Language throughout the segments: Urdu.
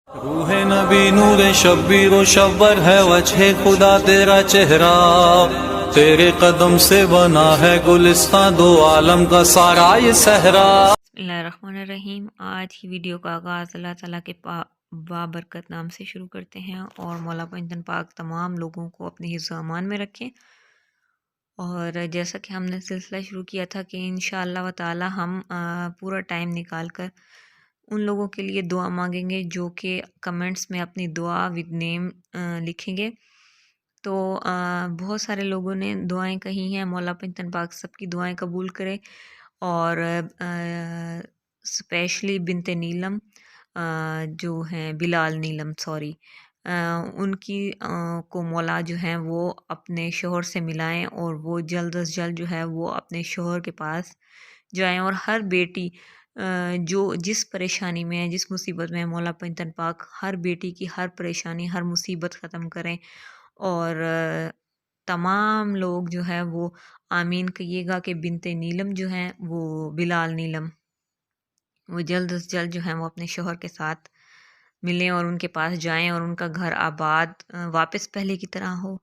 روح نبی نور شبیر و شبر ہے وجہ خدا تیرا چہرہ، تیرے قدم سے بنا ہے گلستان دو عالم کا سارا یہ صحرا۔ بسم اللہ الرحمن الرحیم۔ آج کی ویڈیو کا آغاز اللہ تعالیٰ کے بابرکت نام سے شروع کرتے ہیں، اور مولا پنجتن پاک تمام لوگوں کو اپنے حفظ و امان میں رکھیں۔ اور جیسا کہ ہم نے سلسلہ شروع کیا تھا کہ انشاءاللہ تعالی ہم پورا ٹائم نکال کر ان لوگوں کے لیے دعا مانگیں گے جو کہ کمنٹس میں اپنی دعا ود نیم لکھیں گے۔ تو بہت سارے لوگوں نے دعائیں کہی ہیں، مولا پنجتن پاک سب کی دعائیں قبول کرے، اور اسپیشلی بنت نیلم جو ہیں بلال نیلم ان کی کو مولا جو ہیں وہ اپنے شوہر سے ملائیں، اور وہ جلد از جلد جو ہے وہ اپنے شوہر کے پاس جائیں، اور ہر بیٹی جو جس پریشانی میں ہے، جس مصیبت میں ہے، مولا پنجتن پاک ہر بیٹی کی ہر پریشانی ہر مصیبت ختم کریں، اور تمام لوگ جو ہے وہ آمین کہیے گا کہ بنت نیلم جو ہیں وہ بلال نیلم وہ جلد از جلد جو ہیں وہ اپنے شوہر کے ساتھ ملیں اور ان کے پاس جائیں، اور ان کا گھر آباد واپس پہلے کی طرح ہو،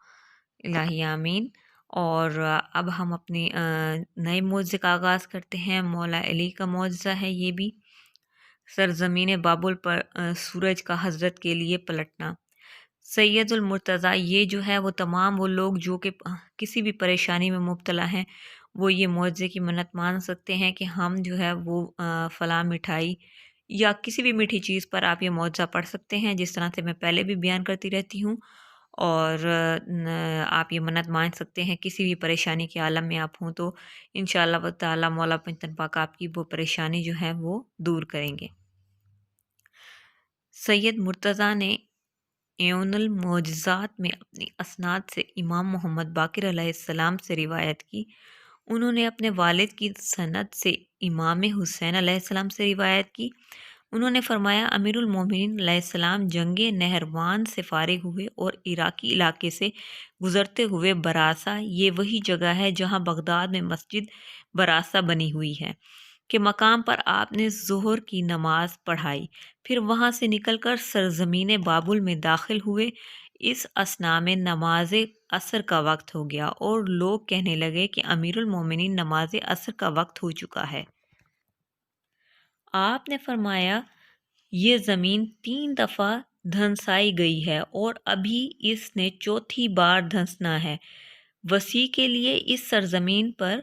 الہی آمین۔ اور اب ہم اپنی نئے معجزے کا آغاز کرتے ہیں۔ مولا علی کا معجزہ ہے یہ بھی، سرزمین بابل پر سورج کا حضرت کے لیے پلٹنا۔ سید المرتضیٰ یہ جو ہے وہ تمام وہ لوگ جو کہ کسی بھی پریشانی میں مبتلا ہیں، وہ یہ معجزے کی منت مان سکتے ہیں کہ ہم جو ہے وہ فلاں مٹھائی یا کسی بھی میٹھی چیز پر آپ یہ معجزہ پڑھ سکتے ہیں، جس طرح سے میں پہلے بھی بیان کرتی رہتی ہوں، اور آپ یہ منت مان سکتے ہیں کسی بھی پریشانی کے عالم میں آپ ہوں تو انشاءاللہ تعالی مولا پنجتن پاک آپ کی وہ پریشانی جو ہے وہ دور کریں گے۔ سید مرتضیٰ نے ایون المعجزات میں اپنی اسناد سے امام محمد باقر علیہ السلام سے روایت کی۔ انہوں نے اپنے والد کی سند سے امام حسین علیہ السلام سے روایت کی۔ انہوں نے فرمایا، امیر المومنین علیہ السلام جنگ نہروان سے فارغ ہوئے اور عراقی علاقے سے گزرتے ہوئے براسا، یہ وہی جگہ ہے جہاں بغداد میں مسجد براسا بنی ہوئی ہے، کے مقام پر آپ نے ظہر کی نماز پڑھائی، پھر وہاں سے نکل کر سرزمین بابل میں داخل ہوئے۔ اس اثناء میں نماز عصر کا وقت ہو گیا، اور لوگ کہنے لگے کہ امیر المومنین نماز عصر کا وقت ہو چکا ہے۔ آپ نے فرمایا، یہ زمین 3 دفعہ دھنسائی گئی ہے اور ابھی اس نے چوتھی بار دھنسنا ہے۔ وسیع کے لیے اس سرزمین پر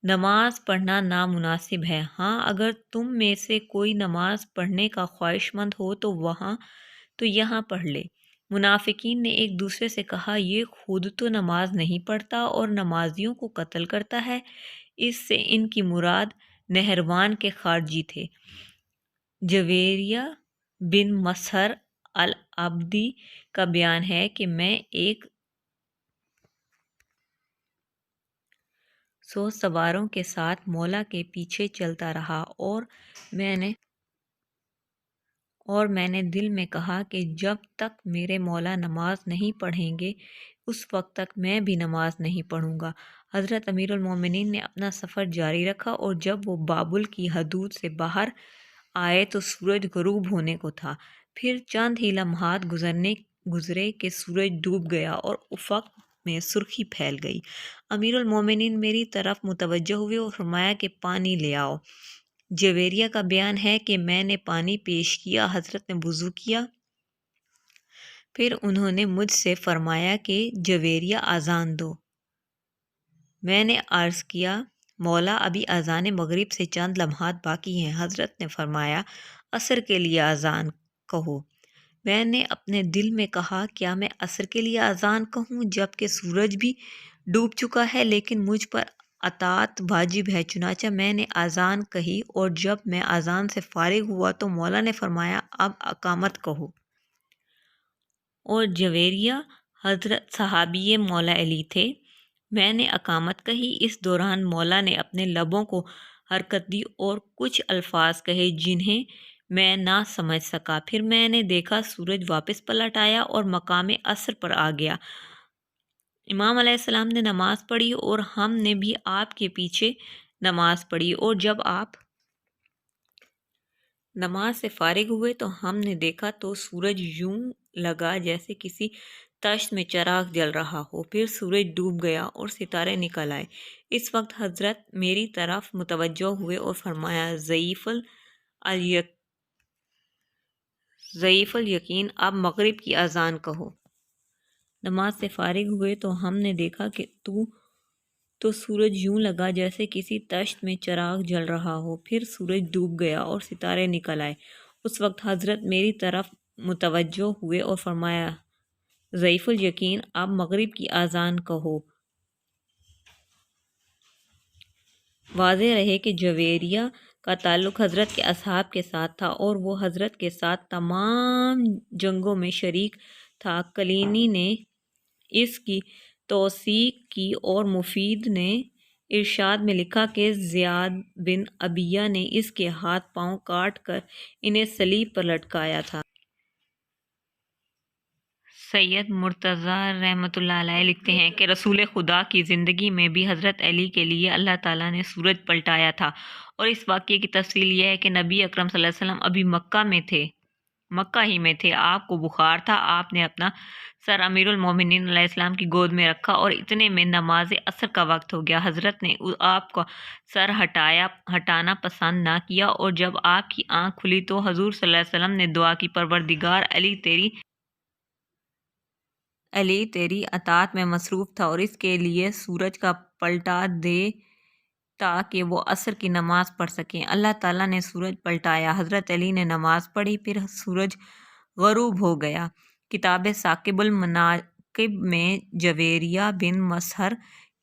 نماز پڑھنا نامناسب ہے۔ ہاں، اگر تم میں سے کوئی نماز پڑھنے کا خواہش مند ہو تو یہاں پڑھ لے۔ منافقین نے ایک دوسرے سے کہا، یہ خود تو نماز نہیں پڑھتا اور نمازیوں کو قتل کرتا ہے۔ اس سے ان کی مراد نہروان کے خارجی تھے۔ جویریہ بن مسہر العبدی کا بیان ہے کہ میں ایک 100 سواروں کے ساتھ مولا کے پیچھے چلتا رہا، اور میں نے دل میں کہا کہ جب تک میرے مولا نماز نہیں پڑھیں گے اس وقت تک میں بھی نماز نہیں پڑھوں گا۔ حضرت امیر المومنین نے اپنا سفر جاری رکھا، اور جب وہ بابل کی حدود سے باہر آئے تو سورج غروب ہونے کو تھا۔ پھر چند ہی لمحات گزرے کہ سورج ڈوب گیا اور افق میں سرخی پھیل گئی۔ امیر المومنین میری طرف متوجہ ہوئے اور فرمایا کہ پانی لے آؤ۔ جویریہ کا بیان ہے کہ میں نے پانی پیش کیا، حضرت نے وضو کیا، پھر انہوں نے مجھ سے فرمایا کہ جویریہ اذان دو۔ میں نے عرض کیا، مولا ابھی اذان مغرب سے چند لمحات باقی ہیں۔ حضرت نے فرمایا، عصر کے لیے اذان کہو۔ میں نے اپنے دل میں کہا، کیا میں عصر کے لیے اذان کہوں جب کہ سورج بھی ڈوب چکا ہے، لیکن مجھ پر اطاعت واجب ہے، چنانچہ میں نے اذان کہی، اور جب میں اذان سے فارغ ہوا تو مولا نے فرمایا، اب اقامت کہو۔ اور جویریہ حضرت صحابی مولا علی تھے۔ میں نے اقامت کہی، اس دوران مولا نے اپنے لبوں کو حرکت دی اور کچھ الفاظ کہے جنہیں میں نہ سمجھ سکا۔ پھر میں نے دیکھا سورج واپس پلٹ آیا اور مقام عصر پر آ گیا۔ امام علیہ السلام نے نماز پڑھی اور ہم نے بھی آپ کے پیچھے نماز پڑھی، اور جب آپ نماز سے فارغ ہوئے تو ہم نے دیکھا تو سورج یوں لگا جیسے کسی تشت میں چراغ جل رہا ہو، پھر سورج ڈوب گیا اور ستارے نکل آئے۔ اس وقت حضرت میری طرف متوجہ ہوئے اور فرمایا، ضعیف الیقین، اب مغرب کی اذان کہو۔ نماز سے فارغ ہوئے تو ہم نے دیکھا کہ تو سورج یوں لگا جیسے کسی تشت میں چراغ جل رہا ہو، پھر سورج ڈوب گیا اور ستارے نکل آئے۔ اس وقت حضرت میری طرف متوجہ ہوئے اور فرمایا، ضعیف الیقین، اب مغرب کی اذان کہو۔ واضح رہے کہ جویریہ کا تعلق حضرت کے اصحاب کے ساتھ تھا اور وہ حضرت کے ساتھ تمام جنگوں میں شریک تھا۔ کلینی نے اس کی توثیق کی اور مفید نے ارشاد میں لکھا کہ زیاد بن ابیہ نے اس کے ہاتھ پاؤں کاٹ کر انہیں صلیب پر لٹکایا تھا۔ سید مرتضیٰ رحمۃ اللہ علیہ لکھتے ہیں کہ رسول خدا کی زندگی میں بھی حضرت علی کے لیے اللہ تعالیٰ نے سورج پلٹایا تھا، اور اس واقعے کی تفصیل یہ ہے کہ نبی اکرم صلی اللہ علیہ وسلم ابھی مکہ ہی میں تھے۔ آپ کو بخار تھا۔ آپ نے اپنا سر امیر المومنین علیہ السلام کی گود میں رکھا اور اتنے میں نماز عصر کا وقت ہو گیا۔ حضرت نے آپ کا سر ہٹانا پسند نہ کیا، اور جب آپ کی آنکھ کھلی تو حضور صلی اللہ علیہ وسلم نے دعا کی، پروردگار، علی تیری اطاعت میں مصروف تھا اور اس کے لیے سورج کا پلٹا دے تاکہ وہ عصر کی نماز پڑھ سکیں۔ اللہ تعالیٰ نے سورج پلٹایا، حضرت علی نے نماز پڑھی، پھر سورج غروب ہو گیا۔ کتاب ثاقب المناقب میں جویریہ بن مسہر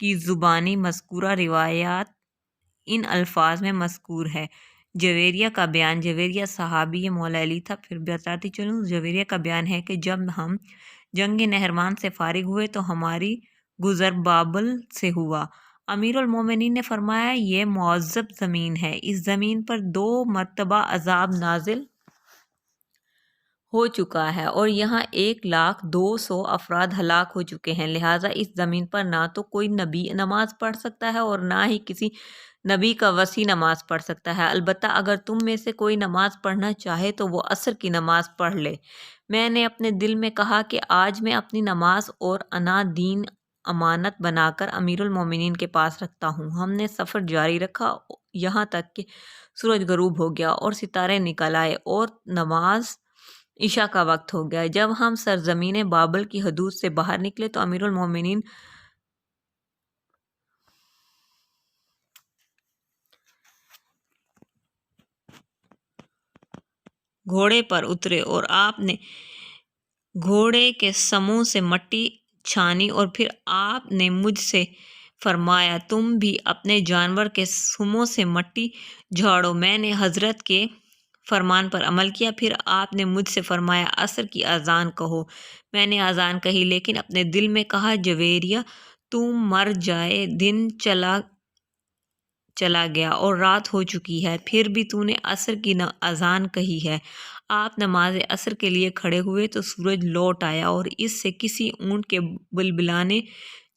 کی زبانی مذکورہ روایات ان الفاظ میں مذکور ہے۔ جویریہ کا بیان، جویریہ صحابی مولا علی تھا۔ پھر بتاتی چلوں، جویریہ کا بیان ہے کہ جب ہم جنگ نہروان سے فارغ ہوئے تو ہماری گزر بابل سے ہوا۔ امیر المومنین نے فرمایا، یہ معذب زمین ہے، اس زمین پر 2 مرتبہ عذاب نازل ہو چکا ہے اور یہاں 1,02,000 افراد ہلاک ہو چکے ہیں، لہٰذا اس زمین پر نہ تو کوئی نبی نماز پڑھ سکتا ہے اور نہ ہی کسی نبی کا وصی نماز پڑھ سکتا ہے۔ البتہ اگر تم میں سے کوئی نماز پڑھنا چاہے تو وہ عصر کی نماز پڑھ لے۔ میں نے اپنے دل میں کہا کہ آج میں اپنی نماز اور انا دین امانت بنا کر امیر المومنین کے پاس رکھتا ہوں۔ ہم نے سفر جاری رکھا یہاں تک کہ سورج غروب ہو گیا اور ستارے نکل آئے اور نماز عشاء کا وقت ہو گیا۔ جب ہم سرزمین بابل کی حدود سے باہر نکلے تو امیر المومنین گھوڑے پر اترے اور آپ نے گھوڑے کے سموں سے مٹی چھانی اور پھر آپ نے مجھ سے فرمایا، تم بھی اپنے جانور کے سموں سے مٹی جھاڑو۔ میں نے حضرت کے فرمان پر عمل کیا۔ پھر آپ نے مجھ سے فرمایا، عصر کی اذان کہو۔ میں نے اذان کہی، لیکن اپنے دل میں کہا، جویریہ تو مر جائے، دن چلا گیا اور رات ہو چکی ہے، پھر بھی تو نے عصر کی اذان کہی ہے۔ آپ نماز عصر کے لیے کھڑے ہوئے تو سورج لوٹ آیا اور اس سے کسی اونٹ کے بلبلانے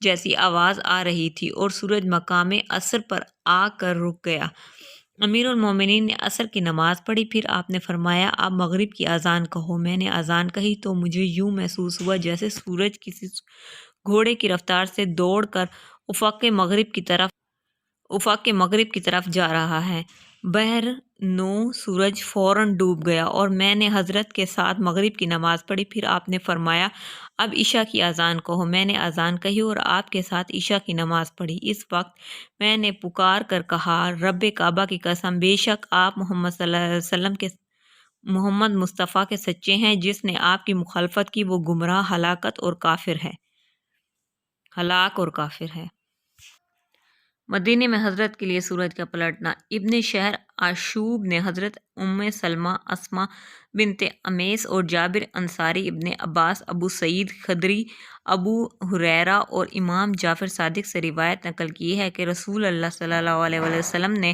جیسی آواز آ رہی تھی اور سورج مقام عصر پر آ کر رک گیا۔ امیر المومنین نے عصر کی نماز پڑھی، پھر آپ نے فرمایا، اب مغرب کی اذان کہو۔ میں نے اذان کہی تو مجھے یوں محسوس ہوا جیسے سورج کسی گھوڑے کی رفتار سے دوڑ کر افق مغرب کی طرف جا رہا ہے۔ بہرنو سورج فوراً ڈوب گیا اور میں نے حضرت کے ساتھ مغرب کی نماز پڑھی۔ پھر آپ نے فرمایا، اب عشاء کی اذان کہو۔ میں نے اذان کہی اور آپ کے ساتھ عشاء کی نماز پڑھی۔ اس وقت میں نے پکار کر کہا، رب کعبہ کی قسم، بے شک آپ محمد صلی اللہ علیہ وسلم محمد مصطفیٰ کے سچے ہیں، جس نے آپ کی مخالفت کی وہ گمراہ، ہلاک اور کافر ہے۔ مدینے میں حضرت کے لیے سورج کا پلٹنا۔ ابن شہر آشوب نے حضرت ام سلمہ، اسماء بنت امیس اور جابر انصاری، ابن عباس، ابو سعید خدری، ابو ہریرہ اور امام جعفر صادق سے روایت نقل کی ہے کہ رسول اللہ صلی اللہ علیہ وسلم نے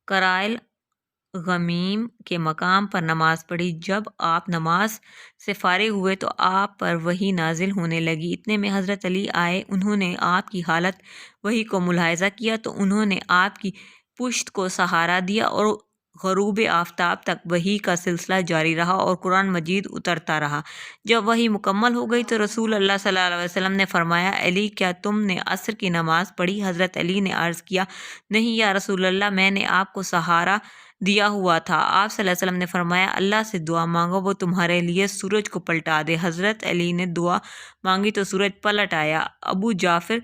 قرائے غمیم کے مقام پر نماز پڑھی۔ جب آپ نماز سے فارغ ہوئے تو آپ پر وحی نازل ہونے لگی۔ اتنے میں حضرت علی آئے، انہوں نے آپ کی حالت وحی کو ملاحظہ کیا تو انہوں نے آپ کی پشت کو سہارا دیا اور غروب آفتاب تک وحی کا سلسلہ جاری رہا اور قرآن مجید اترتا رہا۔ جب وحی مکمل ہو گئی تو رسول اللہ صلی اللہ علیہ وسلم نے فرمایا، علی کیا تم نے عصر کی نماز پڑھی؟ حضرت علی نے عرض کیا، نہیں یا رسول اللہ، میں نے آپ کو سہارا دیا ہوا تھا۔ آپ صلی اللہ علیہ وسلم نے فرمایا، اللہ سے دعا مانگو، وہ تمہارے لیے سورج کو پلٹا دے۔ حضرت علی نے دعا مانگی تو سورج پلٹ آیا۔ ابو جعفر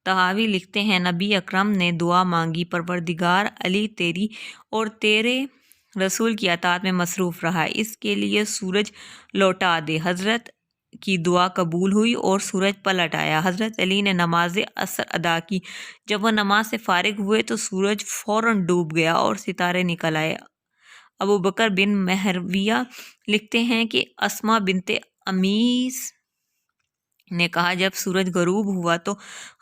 طحاوی لکھتے ہیں، نبی اکرم نے دعا مانگی، پروردگار علی تیری اور تیرے رسول کی اطاعت میں مصروف رہا، اس کے لیے سورج لوٹا دے۔ حضرت کی دعا قبول ہوئی اور سورج پلٹ آیا۔ حضرت علی نے نماز عصر ادا کی۔ جب وہ نماز سے فارغ ہوئے تو سورج فوراً ڈوب گیا اور ستارے نکل آئے۔ ابو بکر بن مہرویہ لکھتے ہیں کہ اسما بنت امیس نے کہا، جب سورج غروب ہوا تو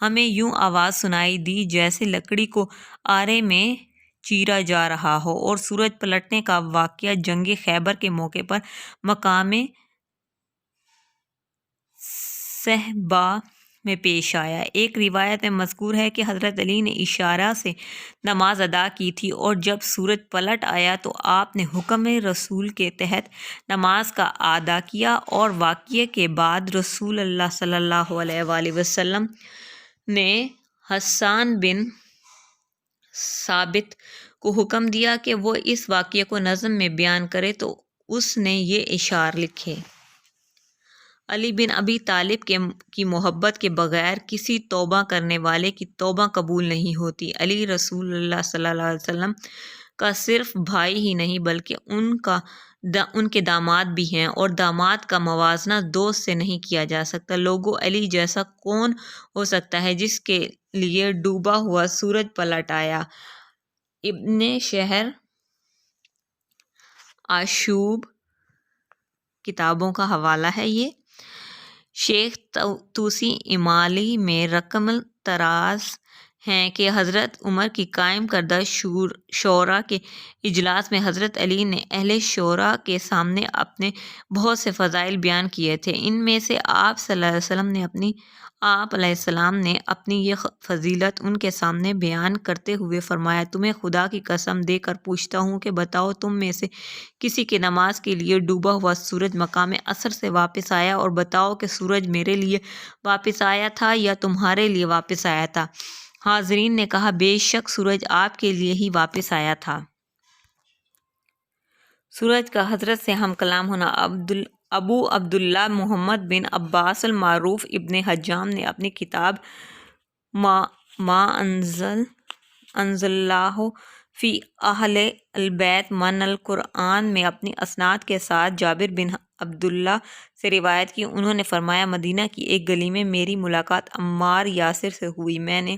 ہمیں یوں آواز سنائی دی جیسے لکڑی کو آرے میں چیرا جا رہا ہو، اور سورج پلٹنے کا واقعہ جنگ خیبر کے موقع پر مقام صہبا میں پیش آیا۔ ایک روایت میں مذکور ہے کہ حضرت علی نے اشارہ سے نماز ادا کی تھی اور جب سورج پلٹ آیا تو آپ نے حکم رسول کے تحت نماز کا ادا کیا، اور واقعے کے بعد رسول اللہ صلی اللہ علیہ وآلہ وسلم نے حسان بن ثابت کو حکم دیا کہ وہ اس واقعے کو نظم میں بیان کرے تو اس نے یہ اشعار لکھے۔ علی بن ابی طالب کی محبت کے بغیر کسی توبہ کرنے والے کی توبہ قبول نہیں ہوتی۔ علی رسول اللہ صلی اللہ علیہ وسلم کا صرف بھائی ہی نہیں بلکہ ان کے داماد بھی ہیں، اور داماد کا موازنہ دوست سے نہیں کیا جا سکتا۔ لوگوں، علی جیسا کون ہو سکتا ہے جس کے لیے ڈوبا ہوا سورج پلٹ آیا؟ ابن شہر آشوب کتابوں کا حوالہ ہے یہ۔ شیخ توسی امالی میں رقم الطراز ہیں کہ حضرت عمر کی قائم کردہ شورا کے اجلاس میں حضرت علی نے اہل شورا کے سامنے اپنے بہت سے فضائل بیان کیے تھے۔ ان میں سے آپ صلی اللہ علیہ وسلم نے اپنی یہ فضیلت ان کے سامنے بیان کرتے ہوئے فرمایا، تمہیں خدا کی قسم دے کر پوچھتا ہوں کہ بتاؤ، تم میں سے کسی کے نماز کے لیے ڈوبا ہوا سورج مقام عصر سے واپس آیا؟ اور بتاؤ کہ سورج میرے لیے واپس آیا تھا یا تمہارے لیے واپس آیا تھا؟ حاضرین نے کہا، بے شک سورج آپ کے لیے ہی واپس آیا تھا۔ سورج کا حضرت سے ہم کلام ہونا۔ ابو عبداللہ محمد بن عباس المعروف ابن حجام نے اپنی کتاب ما انزل اللہ فی اہل البیت من القرآن میں اپنی اسناد کے ساتھ جابر بن عبداللہ سے روایت کی۔ انہوں نے فرمایا، مدینہ کی ایک گلی میں میری ملاقات عمار یاسر سے ہوئی۔ میں نے،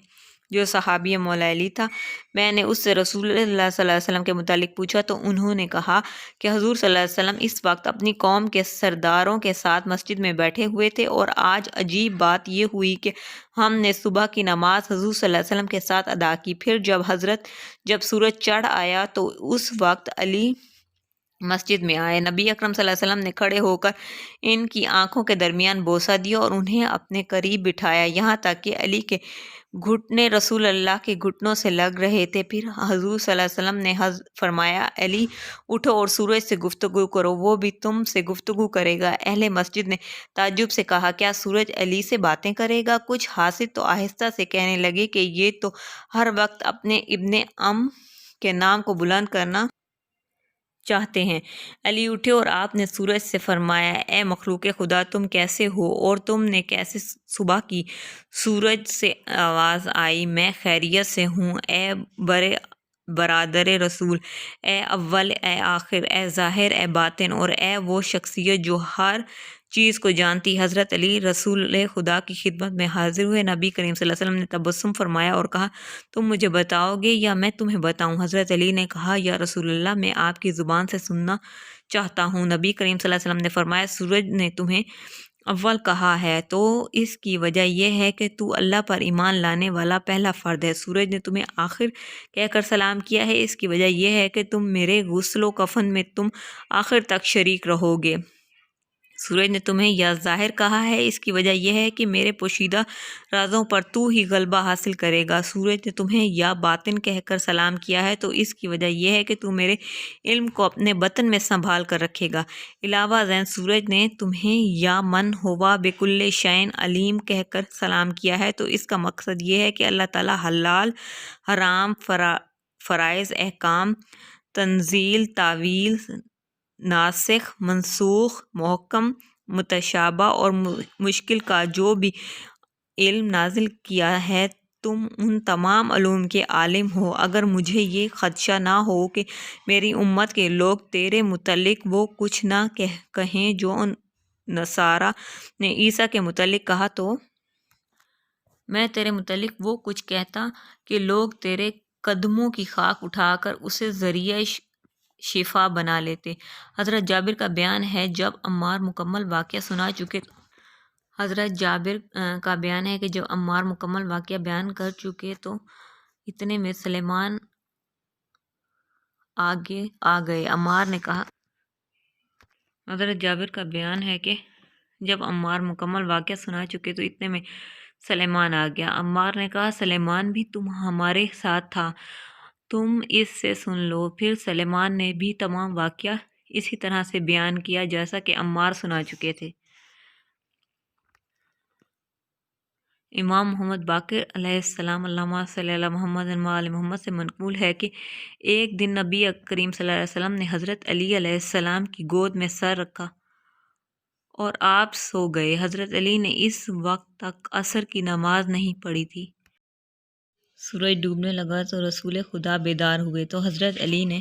جو صحابی مولا علی تھا، میں نے اس سے رسول اللہ صلی اللہ علیہ وسلم کے متعلق پوچھا تو انہوں نے کہا کہ حضور صلی اللہ علیہ وسلم اس وقت اپنی قوم کے سرداروں کے ساتھ مسجد میں بیٹھے ہوئے تھے، اور آج عجیب بات یہ ہوئی کہ ہم نے صبح کی نماز حضور صلی اللہ علیہ وسلم کے ساتھ ادا کی۔ پھر جب سورج چڑھ آیا تو اس وقت علی مسجد میں آئے۔ نبی اکرم صلی اللہ علیہ وسلم نے کھڑے ہو کر ان کی آنکھوں کے درمیان بوسہ دیا اور انہیں اپنے قریب بٹھایا، یہاں تک کہ علی کے گھٹنے رسول اللہ کے گھٹنوں سے لگ رہے تھے۔ پھر حضور صلی اللہ علیہ وسلم نے فرمایا، علی اٹھو اور سورج سے گفتگو کرو، وہ بھی تم سے گفتگو کرے گا۔ اہل مسجد نے تعجب سے کہا، کیا سورج علی سے باتیں کرے گا؟ کچھ حاسد تو آہستہ سے کہنے لگے کہ یہ تو ہر وقت اپنے ابن ام کے نام کو بلند کرنا چاہتے ہیں۔ علی اٹھے اور آپ نے سورج سے فرمایا، اے مخلوق خدا، تم کیسے ہو اور تم نے کیسے صبح کی؟ سورج سے آواز آئی، میں خیریت سے ہوں اے برادر رسول، اے اول اے آخر، اے ظاہر اے باطن، اور اے وہ شخصیت جو ہر چیز کو جانتی۔ حضرت علی رسول خدا کی خدمت میں حاضر ہوئے۔ نبی کریم صلی اللہ علیہ وسلم نے تبسم فرمایا اور کہا، تم مجھے بتاؤ گے یا میں تمہیں بتاؤں؟ حضرت علی نے کہا، یا رسول اللہ، میں آپ کی زبان سے سننا چاہتا ہوں۔ نبی کریم صلی اللہ علیہ وسلم نے فرمایا، سورج نے تمہیں اول کہا ہے تو اس کی وجہ یہ ہے کہ تو اللہ پر ایمان لانے والا پہلا فرد ہے۔ سورج نے تمہیں آخر کہہ کر سلام کیا ہے، اس کی وجہ یہ ہے کہ تم میرے غسل و کفن میں تم آخر تک شریک رہو گے۔ سورج نے تمہیں یا ظاہر کہا ہے، اس کی وجہ یہ ہے کہ میرے پوشیدہ رازوں پر تو ہی غلبہ حاصل کرے گا۔ سورج نے تمہیں یا باطن کہہ کر سلام کیا ہے تو اس کی وجہ یہ ہے کہ تو میرے علم کو اپنے بطن میں سنبھال کر رکھے گا۔ علاوہ ذین سورج نے تمہیں یا من ہوا بکل شیء علیم کہہ کر سلام کیا ہے تو اس کا مقصد یہ ہے کہ اللہ تعالیٰ حلال حرام فرائض احکام تنزیل تعویل ناسخ منسوخ محکم متشابہ اور مشکل کا جو بھی علم نازل کیا ہے تم ان تمام علوم کے عالم ہو۔ اگر مجھے یہ خدشہ نہ ہو کہ میری امت کے لوگ تیرے متعلق وہ کچھ نہ کہیں جو نصارہ نے عیسیٰ کے متعلق کہا تو میں تیرے متعلق وہ کچھ کہتا کہ لوگ تیرے قدموں کی خاک اٹھا کر اسے ذریعہ شفا بنا لیتے۔ حضرت جابر کا بیان ہے جب عمار مکمل واقعہ بیان کر چکے تو اتنے میں سلیمان آگے آ گئے۔ عمار نے کہا حضرت جابر کا بیان ہے کہ جب عمار مکمل واقعہ سنا چکے تو اتنے میں سلیمان آ گیا۔ عمار نے کہا سلیمان بھی ہمارے ساتھ تھا، تم اس سے سن لو۔ پھر سلیمان نے بھی تمام واقعہ اسی طرح سے بیان کیا جیسا کہ عمار سنا چکے تھے۔ امام محمد باقر علیہ السلام اللہم صلی علی محمد و آل محمد سے منقول ہے کہ ایک دن نبی کریم صلی اللہ علیہ وسلم نے حضرت علی علیہ السلام کی گود میں سر رکھا اور آپ سو گئے۔ حضرت علی نے اس وقت تک عصر کی نماز نہیں پڑھی تھی۔ سورج ڈوبنے لگا تو رسول خدا بیدار ہوئے تو حضرت علی نے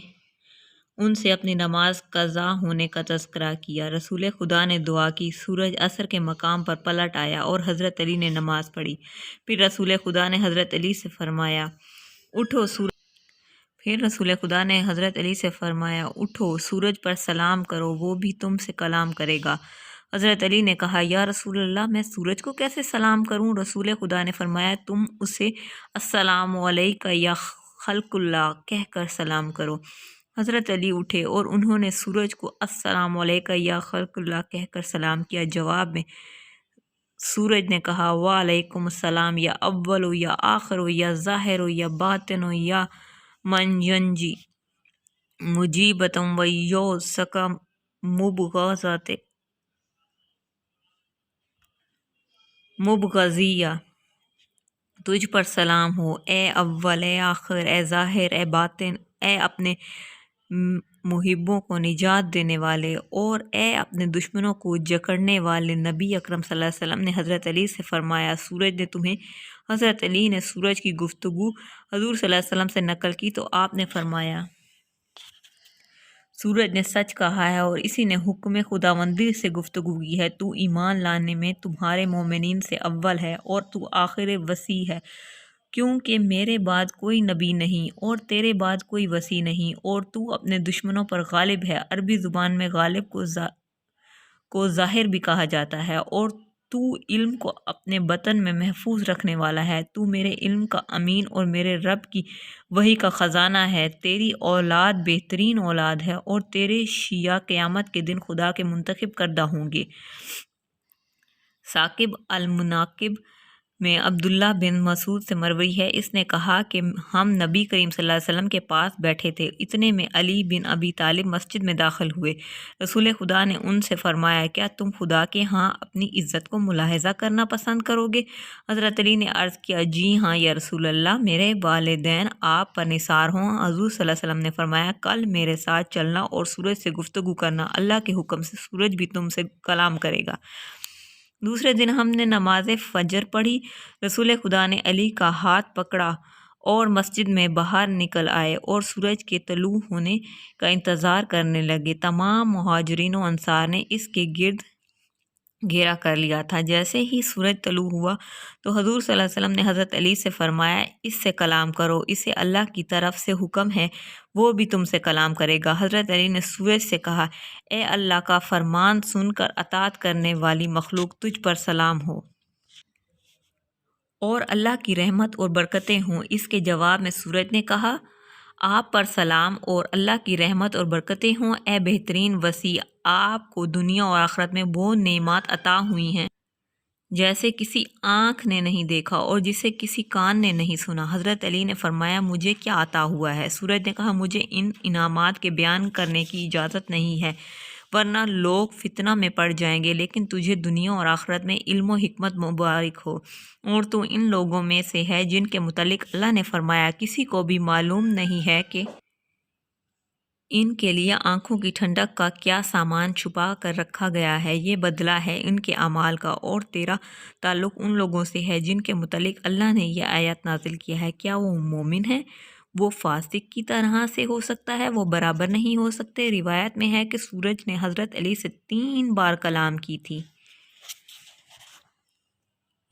ان سے اپنی نماز قضا ہونے کا تذکرہ کیا۔ رسول خدا نے دعا کی، سورج عصر کے مقام پر پلٹ آیا اور حضرت علی نے نماز پڑھی۔ پھر رسول خدا نے حضرت علی سے فرمایا اٹھو سورج پر سلام کرو، وہ بھی تم سے کلام کرے گا۔ حضرت علی نے کہا یا رسول اللہ میں سورج کو کیسے سلام کروں؟ رسول خدا نے فرمایا تم اسے السلام علیک یا خلق اللہ کہہ کر سلام کرو۔ حضرت علی اٹھے اور انہوں نے سورج کو السلام علیک یا خلق اللہ کہہ کر سلام کیا۔ جواب میں سورج نے کہا وعلیکم السلام یا اول یا آخر یا ظاہر یا باطن یا من ینجی مجیبتم و یوسکا مبغضیہ، تجھ پر سلام ہو اے اول، اے آخر، اے ظاہر، اے باطن، اے اپنے محبوں کو نجات دینے والے اور اے اپنے دشمنوں کو جکڑنے والے۔ نبی اکرم صلی اللہ علیہ وسلم نے حضرت علی سے فرمایا سورج نے تمہیں؟ حضرت علی نے سورج کی گفتگو حضور صلی اللہ علیہ وسلم سے نقل کی تو آپ نے فرمایا سورج نے سچ کہا ہے اور اسی نے حکم خداوندی سے گفتگو کی ہے۔ تو ایمان لانے میں تمہارے مومنین سے اول ہے اور تو آخر وصی ہے، کیونکہ میرے بعد کوئی نبی نہیں اور تیرے بعد کوئی وصی نہیں، اور تو اپنے دشمنوں پر غالب ہے۔ عربی زبان میں غالب کو ظاہر بھی کہا جاتا ہے، اور تو علم کو اپنے بطن میں محفوظ رکھنے والا ہے۔ تو میرے علم کا امین اور میرے رب کی وحی کا خزانہ ہے۔ تیری اولاد بہترین اولاد ہے اور تیرے شیعہ قیامت کے دن خدا کے منتخب کردہ ہوں گے۔ ثاقب المناقب میں عبداللہ بن مسعود سے مروی ہے، اس نے کہا کہ ہم نبی کریم صلی اللہ علیہ وسلم کے پاس بیٹھے تھے، اتنے میں علی بن ابی طالب مسجد میں داخل ہوئے۔ رسول خدا نے ان سے فرمایا کیا تم خدا کے ہاں اپنی عزت کو ملاحظہ کرنا پسند کرو گے؟ حضرت علی نے عرض کیا جی ہاں یا رسول اللہ، میرے والدین آپ پر نثار ہوں۔ حضور صلی اللہ علیہ وسلم نے فرمایا کل میرے ساتھ چلنا اور سورج سے گفتگو کرنا، اللہ کے حکم سے سورج بھی تم سے کلام کرے گا۔ دوسرے دن ہم نے نماز فجر پڑھی، رسول خدا نے علی کا ہاتھ پکڑا اور مسجد میں باہر نکل آئے اور سورج کے طلوع ہونے کا انتظار کرنے لگے۔ تمام مہاجرین و انصار نے اس کے گرد گھیرا کر لیا تھا۔ جیسے ہی سورج طلوع ہوا تو حضور صلی اللہ علیہ وسلم نے حضرت علی سے فرمایا اس سے کلام کرو، اسے اللہ کی طرف سے حکم ہے، وہ بھی تم سے کلام کرے گا۔ حضرت علی نے سورج سے کہا اے اللہ کا فرمان سن کر اطاعت کرنے والی مخلوق، تجھ پر سلام ہو اور اللہ کی رحمت اور برکتیں ہوں۔ اس کے جواب میں سورج نے کہا آپ پر سلام اور اللہ کی رحمت اور برکتیں ہوں۔ اے بہترین وصی، آپ کو دنیا اور آخرت میں وہ نعمات عطا ہوئی ہیں جیسے کسی آنکھ نے نہیں دیکھا اور جسے کسی کان نے نہیں سنا۔ حضرت علی نے فرمایا، مجھے کیا عطا ہوا ہے؟ سورج نے کہا، مجھے ان انعامات کے بیان کرنے کی اجازت نہیں ہے، ورنہ لوگ فتنہ میں پڑ جائیں گے، لیکن تجھے دنیا اور آخرت میں علم و حکمت مبارک ہو، اور تو ان لوگوں میں سے ہے جن کے متعلق اللہ نے فرمایا، کسی کو بھی معلوم نہیں ہے کہ ان کے لیے آنکھوں کی ٹھنڈک کا کیا سامان چھپا کر رکھا گیا ہے، یہ بدلہ ہے ان کے اعمال کا، اور تیرا تعلق ان لوگوں سے ہے جن کے متعلق اللہ نے یہ آیت نازل کیا ہے۔ کیا وہ مومن ہے؟ وہ فاسق کی طرح سے ہو سکتا ہے؟ وہ برابر نہیں ہو سکتے۔ روایت میں ہے کہ سورج نے حضرت علی سے 3 بار کلام کی تھی۔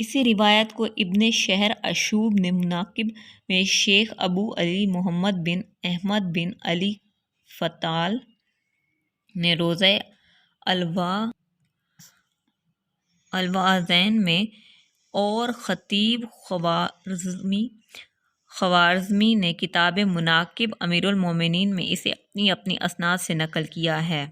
اسی روایت کو ابن شہر اشوب نے مناقب میں شیخ ابو علی محمد بن احمد بن علی فتال نے روضہ الوازین میں، اور خطیب خوارزمی نے کتاب مناقب امیر المومنین میں اسے اپنی اسناد سے نقل کیا ہے۔